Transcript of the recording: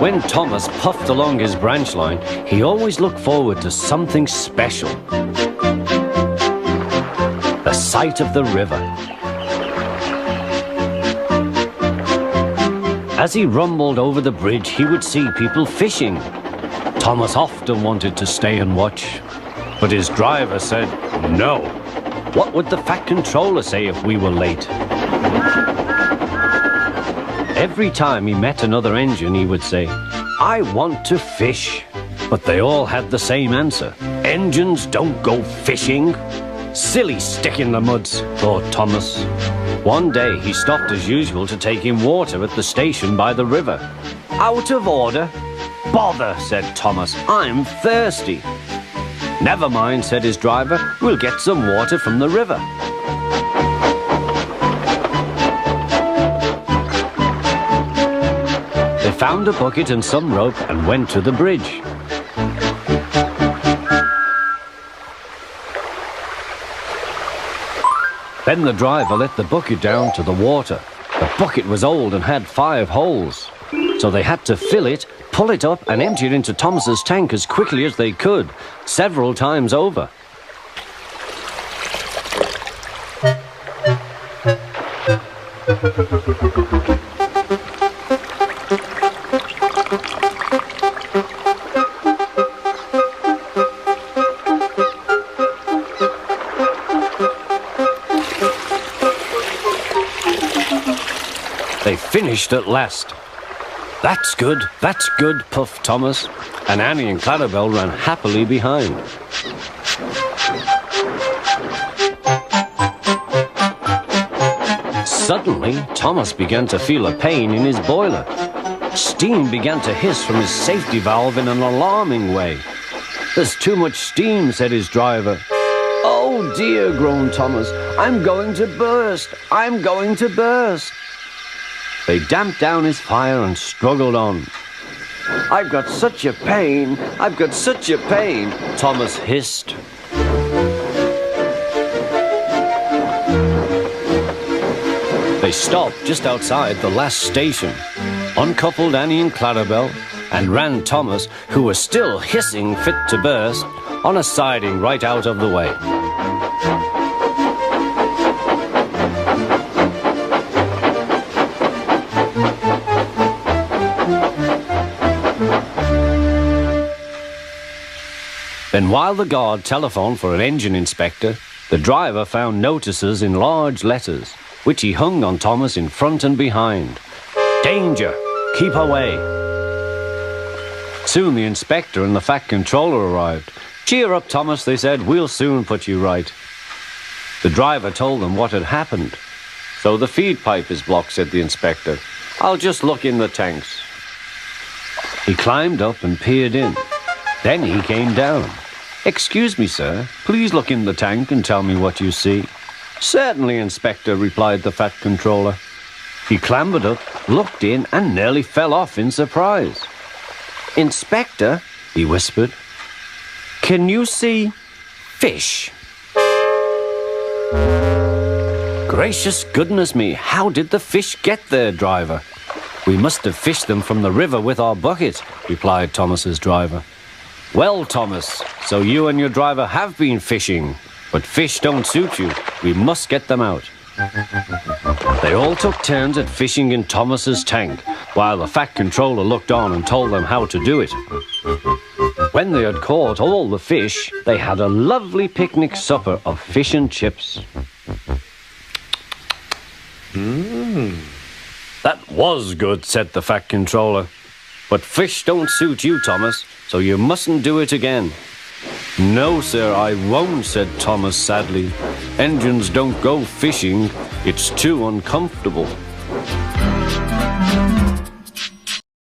When Thomas puffed along his branch line, he always looked forward to something special. The sight of the river. As he rumbled over the bridge, he would see people fishing. Thomas often wanted to stay and watch, but his driver said no. What would the Fat Controller say if we were late? Every time he met another engine, he would say, "I want to fish." But they all had the same answer. "Engines don't go fishing." Silly stick in the muds, thought Thomas. One day he stopped as usual to take in water at the station by the river. "Out of order." "Bother," said Thomas, "I'm thirsty." "Never mind," said his driver, "we'll get some water from the river." They found a bucket and some rope and went to the bridge. Then the driver let the bucket down to the water. The bucket was old and had 5 holes, so they had to fill it, pull it up and empty it into Thomas's tank as quickly as they could, several times over. They finished at last. That's good, puffed Thomas, and Annie and Clarabelle ran happily behind. Suddenly, Thomas began to feel a pain in his boiler. Steam began to hiss from his safety valve in an alarming way. "There's too much steam," said his driver. "Oh dear," groaned Thomas, "I'm going to burst, I'm going to burst." They damped down his fire and struggled on. "I've got such a pain, I've got such a pain," Thomas hissed. They stopped just outside the last station, uncoupled Annie and Clarabelle, and ran Thomas, who was still hissing fit to burst, on a siding right out of the way. Then while the guard telephoned for an engine inspector, the driver found notices in large letters, which he hung on Thomas in front and behind. "Danger! Keep away!" Soon the inspector and the Fat Controller arrived. "Cheer up, Thomas," they said, "we'll soon put you right." The driver told them what had happened. "So the feed pipe is blocked," said the inspector. "I'll just look in the tanks." He climbed up and peered in. Then he came down. "Excuse me, sir, please look in the tank and tell me what you see." "Certainly, Inspector," replied the Fat Controller. He clambered up, looked in, and nearly fell off in surprise. "Inspector," he whispered, "can you see fish?" "Gracious goodness me, how did the fish get there, driver?" "We must have fished them from the river with our bucket," replied Thomas's driver. "Well, Thomas, so you and your driver have been fishing, but fish don't suit you. We must get them out." They all took turns at fishing in Thomas's tank, while the Fat Controller looked on and told them how to do it. When they had caught all the fish, they had a lovely picnic supper of fish and chips. "That was good," said the Fat Controller. "But fish don't suit you, Thomas, so you mustn't do it again." "No, sir, I won't," said Thomas sadly. "Engines don't go fishing. It's too uncomfortable."